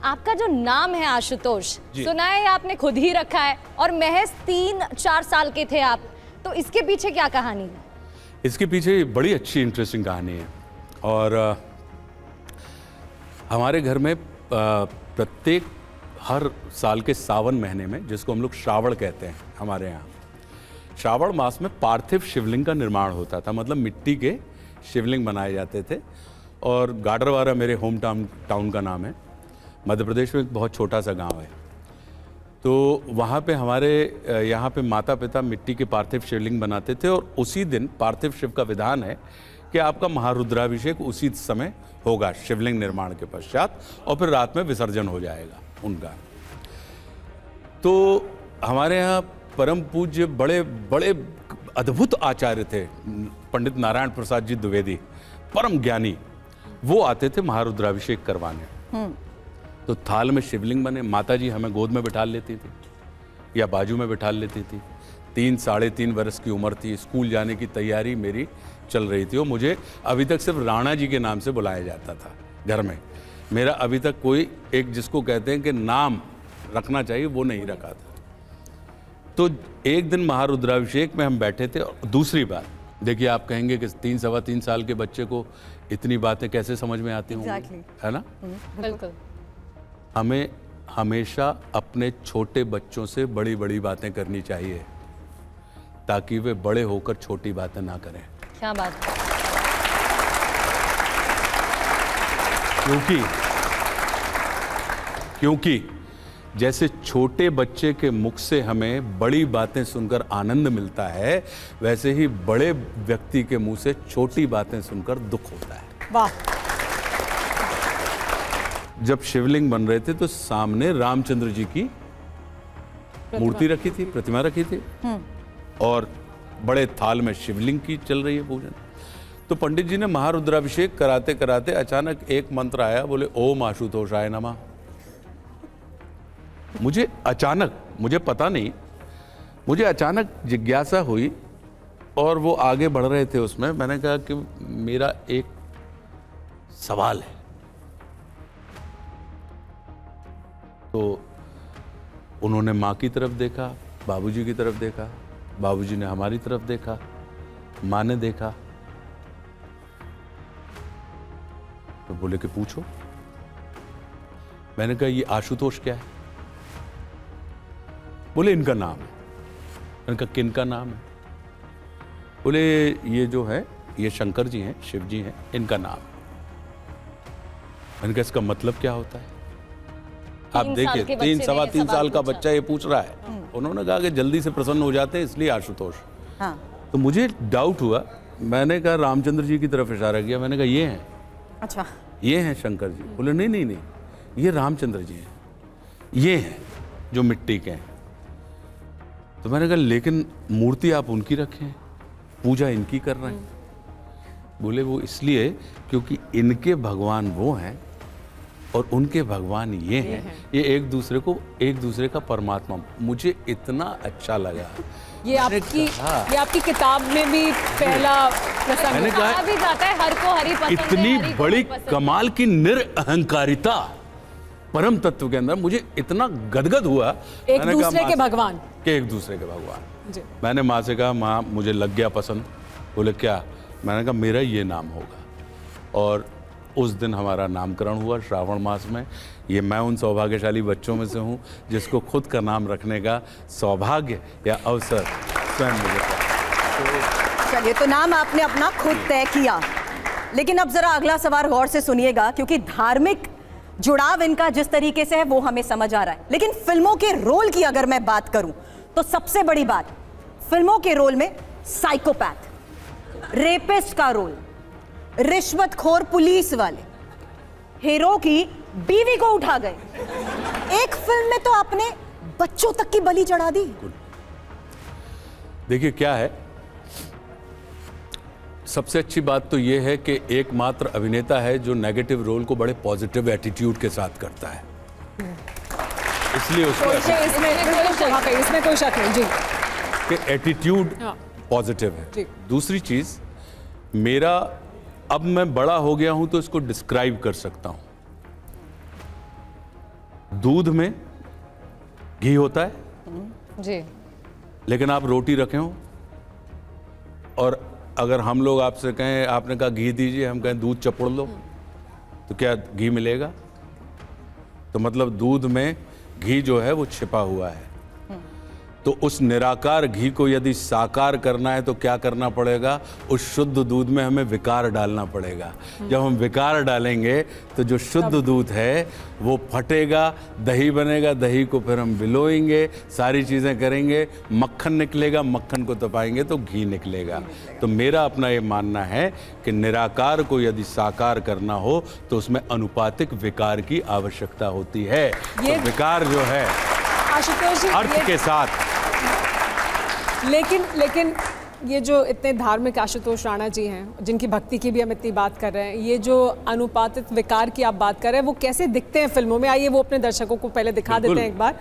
आपका जो नाम है आशुतोष, सुना है आपने खुद ही रखा है और महज 3-4 साल के थे आप, तो इसके पीछे क्या कहानी है? इसके पीछे बड़ी अच्छी इंटरेस्टिंग कहानी है। और हमारे घर में प्रत्येक हर साल के सावन महीने में, जिसको हम लोग श्रावण कहते हैं हमारे यहाँ, श्रावण मास में पार्थिव शिवलिंग का निर्माण होता था। मतलब मिट्टी के शिवलिंग बनाए जाते थे। और गाडरवारा मेरे होम टाउन का नाम है। मध्य प्रदेश में एक बहुत छोटा सा गांव है। तो वहाँ पे हमारे यहाँ पे माता पिता मिट्टी के पार्थिव शिवलिंग बनाते थे। और उसी दिन पार्थिव शिव का विधान है कि आपका महारुद्राभिषेक उसी समय होगा शिवलिंग निर्माण के पश्चात, और फिर रात में विसर्जन हो जाएगा उनका। तो हमारे यहाँ परम पूज्य बड़े बड़े अद्भुत आचार्य थे, पंडित नारायण प्रसाद जी द्विवेदी, परम ज्ञानी। वो आते थे महारुद्राभिषेक करवाने। तो थाल में शिवलिंग बने, माता जी हमें गोद में बिठा लेती थी या बाजू में बिठा लेती थी। 3-3.5 वर्ष की उम्र थी, स्कूल जाने की तैयारी मेरी चल रही थी। और मुझे अभी तक सिर्फ राणा जी के नाम से बुलाया जाता था घर में। मेरा अभी तक कोई एक जिसको कहते हैं कि नाम रखना चाहिए वो नहीं रखा था। तो एक दिन महारुद्राभिषेक में हम बैठे थे। और दूसरी बात देखिए, आप कहेंगे कि 3-3.25 साल के बच्चे को इतनी बातें कैसे समझ में आती होंगी, है ना? बिल्कुल। हमें हमेशा अपने छोटे बच्चों से बड़ी बड़ी बातें करनी चाहिए, ताकि वे बड़े होकर छोटी बातें ना करें। क्या बात है। क्योंकि जैसे छोटे बच्चे के मुख से हमें बड़ी बातें सुनकर आनंद मिलता है, वैसे ही बड़े व्यक्ति के मुंह से छोटी बातें सुनकर दुख होता है। वाह। जब शिवलिंग बन रहे थे तो सामने रामचंद्र जी की मूर्ति रखी थी, प्रतिमा रखी थी, और बड़े थाल में शिवलिंग की चल रही है पूजन। तो पंडित जी ने महारुद्राभिषेक कराते कराते अचानक एक मंत्र आया, बोले ओम आशुतोषाय नमः। मुझे पता नहीं, मुझे अचानक जिज्ञासा हुई और वो आगे बढ़ रहे थे उसमें। मैंने कहा कि मेरा एक सवाल है। तो उन्होंने माँ की तरफ देखा, बाबूजी की तरफ देखा, बाबूजी ने हमारी तरफ देखा, माँ ने देखा। तो बोले कि पूछो। मैंने कहा ये आशुतोष क्या है? बोले इनका नाम है। मैंने कहा किन का नाम है? बोले ये जो है ये शंकर जी हैं, शिव जी हैं, इनका नाम है। मैंने कहा इसका मतलब क्या होता है? आप देखिए 3-3.25 साल का बच्चा ये पूछ रहा है। उन्होंने कहा कि जल्दी से प्रसन्न हो जाते हैं इसलिए आशुतोष। हाँ। तो मुझे डाउट हुआ। मैंने कहा रामचंद्र जी की तरफ इशारा किया। मैंने कहा ये हैं। अच्छा, ये हैं शंकर जी। बोले नहीं नहीं नहीं, ये रामचंद्र जी हैं, ये हैं जो मिट्टी के हैं। तो मैंने कहा लेकिन मूर्ति आप उनकी रखें, पूजा इनकी कर रहे हैं। बोले वो इसलिए क्योंकि इनके भगवान वो हैं और उनके भगवान ये हैं। ये एक दूसरे का परमात्मा। मुझे इतना अच्छा लगा। ये आपकी किताब में भी पहला प्रसंग मैंने कहा भी जाता है हर को हरि पसंद है, इतनी हरि को बड़ी पसंद है। कमाल की निरअहंकारिता परम तत्व के अंदर मुझे इतना गदगद हुआ। एक मैंने कहा, दूसरे के माँ भगवान के एक दूसरे के भगवान। जी। मैंने माँ से कहा माँ मुझे लग गया पसंद। बोले क्या? मैंने कहा मेरा ये नाम होगा। और उस दिन हमारा नामकरण हुआ श्रावण मास में। ये मैं उन सौभाग्यशाली बच्चों में से हूँ जिसको खुद का नाम रखने का सौभाग्य या अवसर स्वयं मुझे प्राप्त। चलिए, तो नाम आपने अपना खुद तय किया, लेकिन अब जरा अगला सवाल गौर से सुनिएगा, क्योंकि धार्मिक जुड़ाव इनका जिस तरीके से है वो हमें समझ आ रहा है। लेकिन फिल्मों के रोल की अगर मैं बात करूं तो सबसे बड़ी बात, फिल्मों के रोल में साइकोपैथ, रेपिस्ट का रोल, रिश्वतखोर पुलिस वाले, हीरो की बीवी को उठा गए। एक फिल्म में तो आपने बच्चों तक की बलि चढ़ा दी। देखिए क्या है, सबसे अच्छी बात तो यह है कि एकमात्र अभिनेता है जो नेगेटिव रोल को बड़े पॉजिटिव एटीट्यूड के साथ करता है, इसलिए उसको इसमें कोई शक नहीं जी कि एटीट्यूड पॉजिटिव है। दूसरी चीज, मेरा अब मैं बड़ा हो गया हूं तो इसको डिस्क्राइब कर सकता हूं। दूध में घी होता है, जी लेकिन आप रोटी रखे हो और अगर हम लोग आपसे कहें, आपने कहा घी दीजिए, हम कहें दूध चपोड़ लो, तो क्या घी मिलेगा? तो मतलब दूध में घी जो है वो छिपा हुआ है। तो उस निराकार घी को यदि साकार करना है तो क्या करना पड़ेगा? उस शुद्ध दूध में हमें विकार डालना पड़ेगा। जब हम विकार डालेंगे तो जो शुद्ध दूध है वो फटेगा, दही बनेगा, दही को फिर हम बिलोएंगे, सारी चीज़ें करेंगे, मक्खन निकलेगा, मक्खन को तपाएंगे तो घी निकलेगा। तो मेरा अपना ये मानना है कि निराकार को यदि साकार करना हो तो उसमें अनुपातिक विकार की आवश्यकता होती है। तो विकार जो है आशुतोष जी, अर्थ के साथ। लेकिन ये जो इतने धार्मिक आशुतोष राणा जी हैं, जिनकी भक्ति की भी हम इतनी बात कर रहे हैं, ये जो अनुपातित विकार की आप बात कर रहे हैं, वो कैसे दिखते हैं फिल्मों में? आइए वो अपने दर्शकों को पहले दिखा देते हैं एक बार,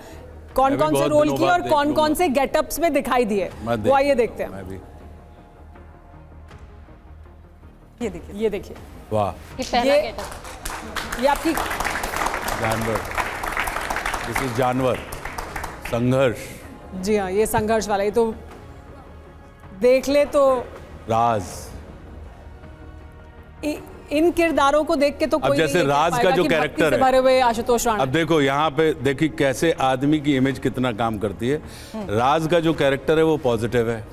कौन कौन से रोल किए और कौन कौन से गेटअप्स में दिखाई दिए, वो आइए देखते हैं। ये देखिए, वाह, ये पहला गेटअप। ये आपकी जानवर, दिस इज जानवर, संघर्ष। जी हाँ, ये संघर्ष वाला, ये तो देख ले तो राज। इन किरदारों को देख के तो कोई जैसे नहीं कह राज का पाएगा जो कि कैरेक्टर भक्ति से है, भरे हुए आशुतोष राणा। अब देखो यहाँ पे देखिए कैसे आदमी की इमेज कितना काम करती है। राज का जो कैरेक्टर है वो पॉजिटिव है,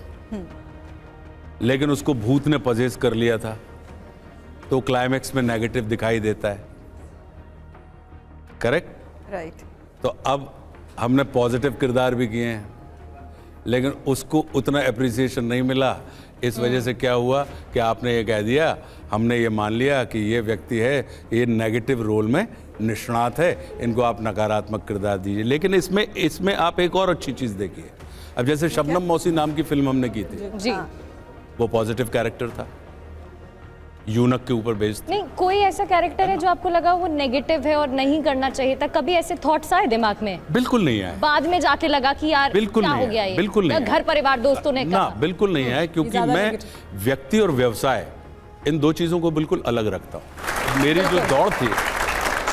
लेकिन उसको भूत ने पजेस कर लिया था तो क्लाइमेक्स में नेगेटिव दिखाई देता है। Correct, right. तो अब हमने पॉजिटिव किरदार भी किए हैं, लेकिन उसको उतना एप्रिसिएशन नहीं मिला। इस वजह से क्या हुआ कि आपने ये कह दिया, हमने ये मान लिया कि ये व्यक्ति है, ये नेगेटिव रोल में निष्णात है, इनको आप नकारात्मक किरदार दीजिए। लेकिन इसमें आप एक और अच्छी चीज़ देखिए। अब जैसे शबनम मौसी नाम की फिल्म हमने की थी, जी, वो पॉजिटिव कैरेक्टर था, यूनक के ऊपर बेस्ड। नहीं कोई ऐसा कैरेक्टर है जो आपको लगा वो नेगेटिव है और नहीं करना चाहिए था? कभी ऐसे थॉट्स आए दिमाग में? बिल्कुल नहीं आए, बाद में जाके लगा कि यार बिल्कुल क्या नहीं हो गया आए, ये? बिल्कुल नहीं या आए। घर परिवार दोस्तों ने ना, कहा? बिल्कुल नहीं आए, क्योंकि ज़्यादा मैं नेगेटिव। व्यक्ति और व्यवसाय इन दो चीज़ों को बिल्कुल अलग रखता हूँ। मेरी जो दौड़ थी।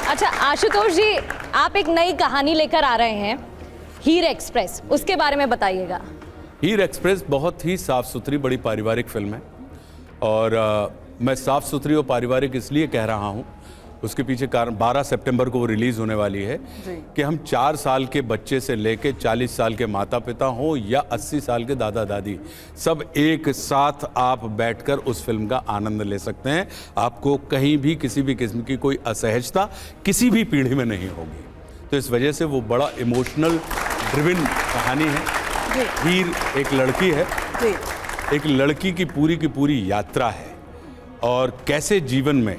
अच्छा आशुतोष जी, आप एक नई कहानी लेकर आ रहे हैं, हीर एक्सप्रेस, उसके बारे में बताइएगा। हीर एक्सप्रेस बहुत ही साफ सुथरी बड़ी पारिवारिक फिल्म है, और मैं साफ सुथरी और पारिवारिक इसलिए कह रहा हूँ, उसके पीछे कारण 12 सितंबर को वो रिलीज़ होने वाली है कि हम 4 साल के बच्चे से लेके 40 साल के माता पिता हों या 80 साल के दादा दादी, सब एक साथ आप बैठकर उस फिल्म का आनंद ले सकते हैं। आपको कहीं भी किसी भी किस्म की कोई असहजता किसी भी पीढ़ी में नहीं होगी। तो इस वजह से वो बड़ा इमोशनल ड्रिवन कहानी है। हीर एक लड़की है, एक लड़की की पूरी यात्रा है, और कैसे जीवन में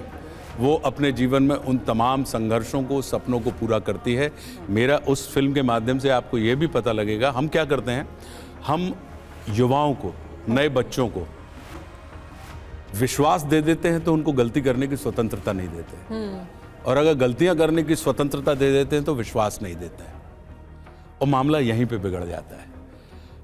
वो अपने जीवन में उन तमाम संघर्षों को, सपनों को पूरा करती है। मेरा उस फिल्म के माध्यम से आपको ये भी पता लगेगा, हम क्या करते हैं, हम युवाओं को, नए बच्चों को विश्वास दे देते हैं तो उनको गलती करने की स्वतंत्रता नहीं देते, और अगर गलतियां करने की स्वतंत्रता दे देते हैं तो विश्वास नहीं देते हैं, और मामला यहीं पे बिगड़ जाता है।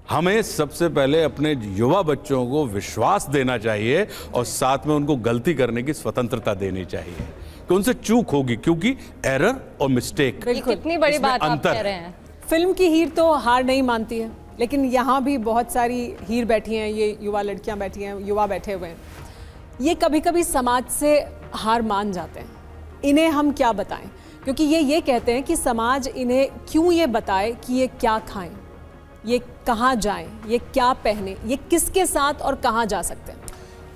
हमें सबसे पहले अपने युवा बच्चों को विश्वास देना चाहिए और साथ में उनको गलती करने की स्वतंत्रता देनी चाहिए कि उनसे चूक होगी, क्योंकि एरर और मिस्टेक, ये कितनी बड़ी इसमें बात आप अंतर कह रहे है। हैं। फिल्म की हीर तो हार नहीं मानती है, लेकिन यहाँ भी बहुत सारी हीर बैठी हैं, ये युवा लड़कियाँ बैठी हैं, युवा बैठे हुए हैं, ये कभी कभी समाज से हार मान जाते हैं। इन्हें हम क्या बताएं? क्योंकि ये कहते हैं कि समाज इन्हें क्यों ये बताए कि ये क्या खाएं, ये कहाँ जाएं, ये क्या पहने, ये किसके साथ और कहाँ जा सकते हैं।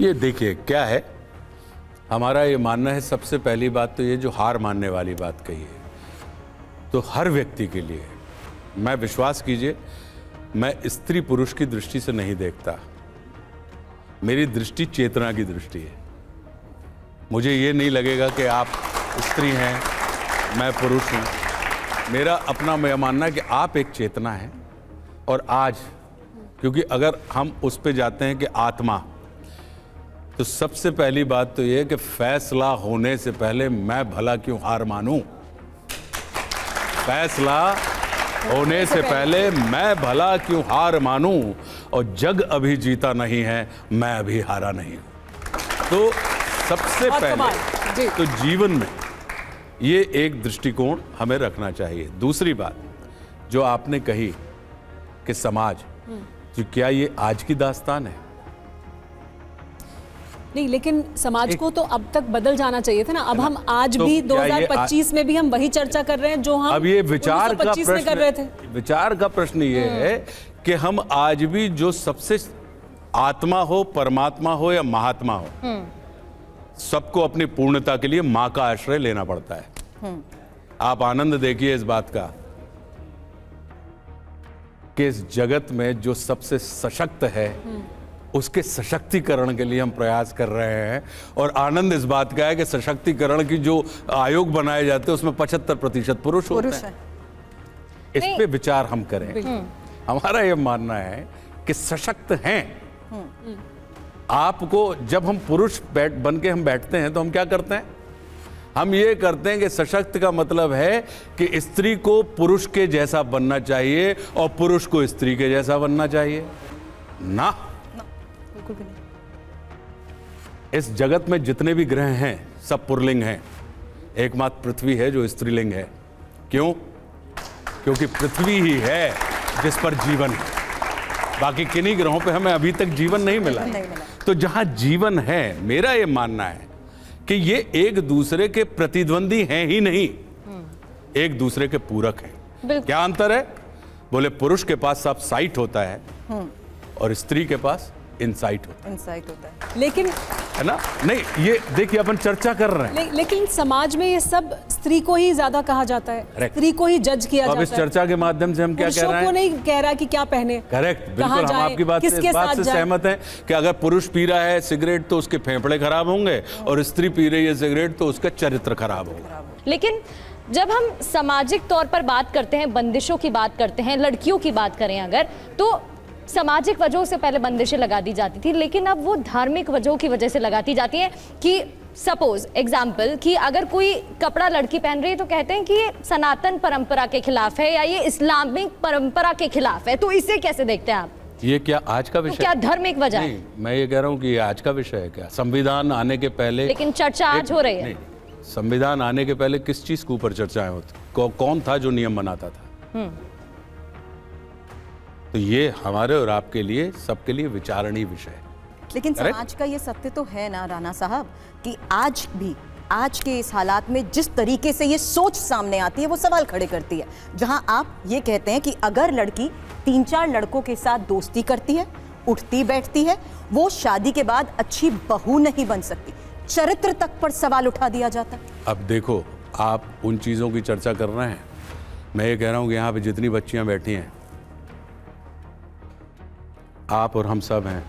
ये देखिए क्या है, हमारा ये मानना है, सबसे पहली बात तो ये जो हार मानने वाली बात कही है, तो हर व्यक्ति के लिए, मैं विश्वास कीजिए, मैं स्त्री पुरुष की दृष्टि से नहीं देखता, मेरी दृष्टि चेतना की दृष्टि है। मुझे ये नहीं लगेगा कि आप स्त्री हैं, मैं पुरुष हूँ। मेरा अपना मैं मानना है कि आप एक चेतना है, और आज क्योंकि अगर हम उस पे जाते हैं कि आत्मा, तो सबसे पहली बात तो ये है कि फैसला होने से पहले मैं भला क्यों हार मानूं। फैसला होने से पहले मैं भला क्यों हार मानूं, और जग अभी जीता नहीं है, मैं अभी हारा नहीं हूं। तो सबसे पहले तो जीवन में ये एक दृष्टिकोण हमें रखना चाहिए। दूसरी बात जो आपने कही कि समाज, तो क्या ये आज की दास्तान है? नहीं, लेकिन समाज को तो अब तक बदल जाना चाहिए था ना। अब हम आज तो भी क्या ये 2025 में भी हम वही चर्चा कर रहे हैं जो हम अब ये विचार का 1925 में कर रहे थे। विचार का प्रश्न ये है कि हम आज भी जो सबसे आत्मा हो, परमात्मा हो या महात्मा हो, सबको अपनी पूर्णता के लिए मां का आश्रय लेना पड़ता है। आप आनंद देखिए इस बात का कि इस जगत में जो सबसे सशक्त है उसके सशक्तिकरण के लिए हम प्रयास कर रहे हैं। और आनंद इस बात का है कि सशक्तिकरण की जो आयोग बनाए जाते हैं उसमें 75% पुरुष होते हैं। इस पे विचार हम करें। हमारा यह मानना है कि सशक्त हैं। आपको जब हम पुरुष बन के हम बैठते हैं तो हम क्या करते हैं? हम ये करते हैं कि सशक्त का मतलब है कि स्त्री को पुरुष के जैसा बनना चाहिए और पुरुष को स्त्री के जैसा बनना चाहिए ना। बिल्कुल भी नहीं। इस जगत में जितने भी ग्रह हैं सब पुल्लिंग हैं, एकमात्र पृथ्वी है जो स्त्रीलिंग है। क्यों? क्योंकि पृथ्वी ही है जिस पर जीवन है। बाकी किन्हीं ग्रहों पे हमें अभी तक जीवन नहीं मिला। तो जहां जीवन है, मेरा ये मानना है कि ये एक दूसरे के प्रतिद्वंदी हैं ही नहीं, एक दूसरे के पूरक हैं। क्या अंतर है? बोले पुरुष के पास सब साइट होता है और स्त्री के पास इनसाइट होता है। लेकिन है ना? नहीं, ये देखिए अपन चर्चा कर रहे हैं। लेकिन समाज में ये सब स्त्री को ही ज्यादा कहा जाता है, Correct. स्त्री को ही जज किया अब जाता है। इस चर्चा के माध्यम से हम क्या कह रहे पुरुषों को हैं? नहीं कह रहा कि क्या पहने। करेक्ट, बिल्कुल हम जाए, आपकी बात किसके साथ से जाए। सहमत हैं कि अगर पुरुष पी रहा है सिगरेट तो उसके फेफड़े खराब होंगे और स्त्री पी रही है सिगरेट तो उसका चरित्र खराब होगा। लेकिन जब हम सामाजिक तौर पर बात करते हैं, बंदिशों की बात करते हैं, लड़कियों की बात करें अगर, तो सामाजिक वजहों से पहले बंदिशें लगा दी जाती थी, लेकिन अब वो धार्मिक वजहों की वजह से लगाती जाती हैं। कि सपोज एग्जाम्पल कि अगर कोई कपड़ा लड़की पहन रही है तो कहते हैं कि ये सनातन परंपरा के खिलाफ है या ये इस्लामिक परंपरा के खिलाफ है। तो इसे कैसे देखते हैं आप? ये क्या आज का विषय? तो क्या धार्मिक वजह है? नहीं, मैं ये कह रहा हूँ कि ये आज का विषय है क्या? संविधान आने के पहले, लेकिन चर्चा आज हो रही है। नहीं, संविधान आने के पहले किस चीज के ऊपर चर्चाएं होती? कौन था जो नियम बनाता था? तो ये हमारे और आपके लिए, सबके लिए विचारणीय विषय है। लेकिन Correct? समाज का ये सत्य तो है ना राणा साहब कि आज भी, आज के इस हालात में जिस तरीके से ये सोच सामने आती है वो सवाल खड़े करती है। जहां आप ये कहते हैं कि अगर लड़की 3-4 लड़कों के साथ दोस्ती करती है, उठती बैठती है, वो शादी के बाद अच्छी बहू नहीं बन सकती। चरित्र तक पर सवाल उठा दिया जाता है। अब देखो, आप उन चीज़ों की चर्चा कर रहे हैं, मैं ये कह रहा हूँ कि यहाँ पे जितनी बच्चियाँ बैठी हैं, आप और हम सब हैं,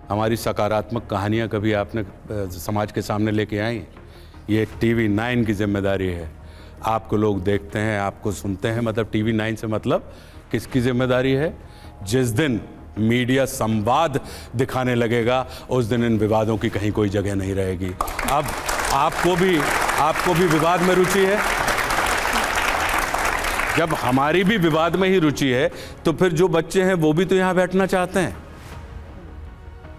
हमारी सकारात्मक कहानियाँ कभी आपने समाज के सामने लेके आई? ये TV 9 की जिम्मेदारी है। आपको लोग देखते हैं, आपको सुनते हैं, मतलब TV 9 से मतलब किसकी जिम्मेदारी है? जिस दिन मीडिया संवाद दिखाने लगेगा उस दिन इन विवादों की कहीं कोई जगह नहीं रहेगी। अब आपको भी विवाद में रुचि है। जब हमारी भी विवाद में ही रुचि है तो फिर जो बच्चे हैं वो भी तो यहां बैठना चाहते हैं।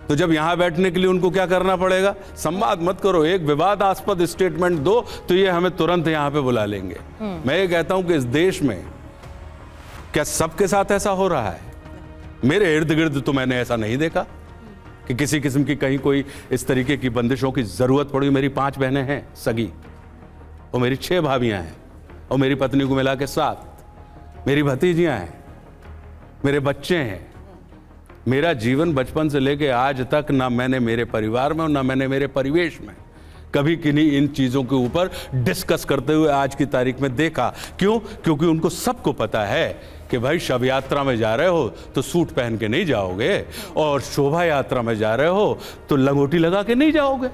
तो जब यहां बैठने के लिए उनको क्या करना पड़ेगा? संवाद मत करो, एक विवादास्पद स्टेटमेंट दो तो ये हमें तुरंत यहां पे बुला लेंगे। मैं ये कहता हूं कि इस देश में क्या सबके साथ ऐसा हो रहा है? मेरे इर्द गिर्द तो मैंने ऐसा नहीं देखा कि किसी किस्म की कहीं कोई इस तरीके की बंदिशों की जरूरत पड़ी। मेरी 5 बहनें हैं सगी, और मेरी 6 भाभियां हैं, और मेरी पत्नी को मिला के 7, मेरी भतीजियां हैं, मेरे बच्चे हैं। मेरा जीवन बचपन से लेके आज तक ना मैंने मेरे परिवार में और ना मैंने मेरे परिवेश में कभी किन्हीं इन चीज़ों के ऊपर डिस्कस करते हुए आज की तारीख में देखा। क्यों? क्योंकि उनको सबको पता है कि भाई शव यात्रा में जा रहे हो तो सूट पहन के नहीं जाओगे, और शोभा यात्रा में जा रहे हो तो लंगोटी लगा के नहीं जाओगे।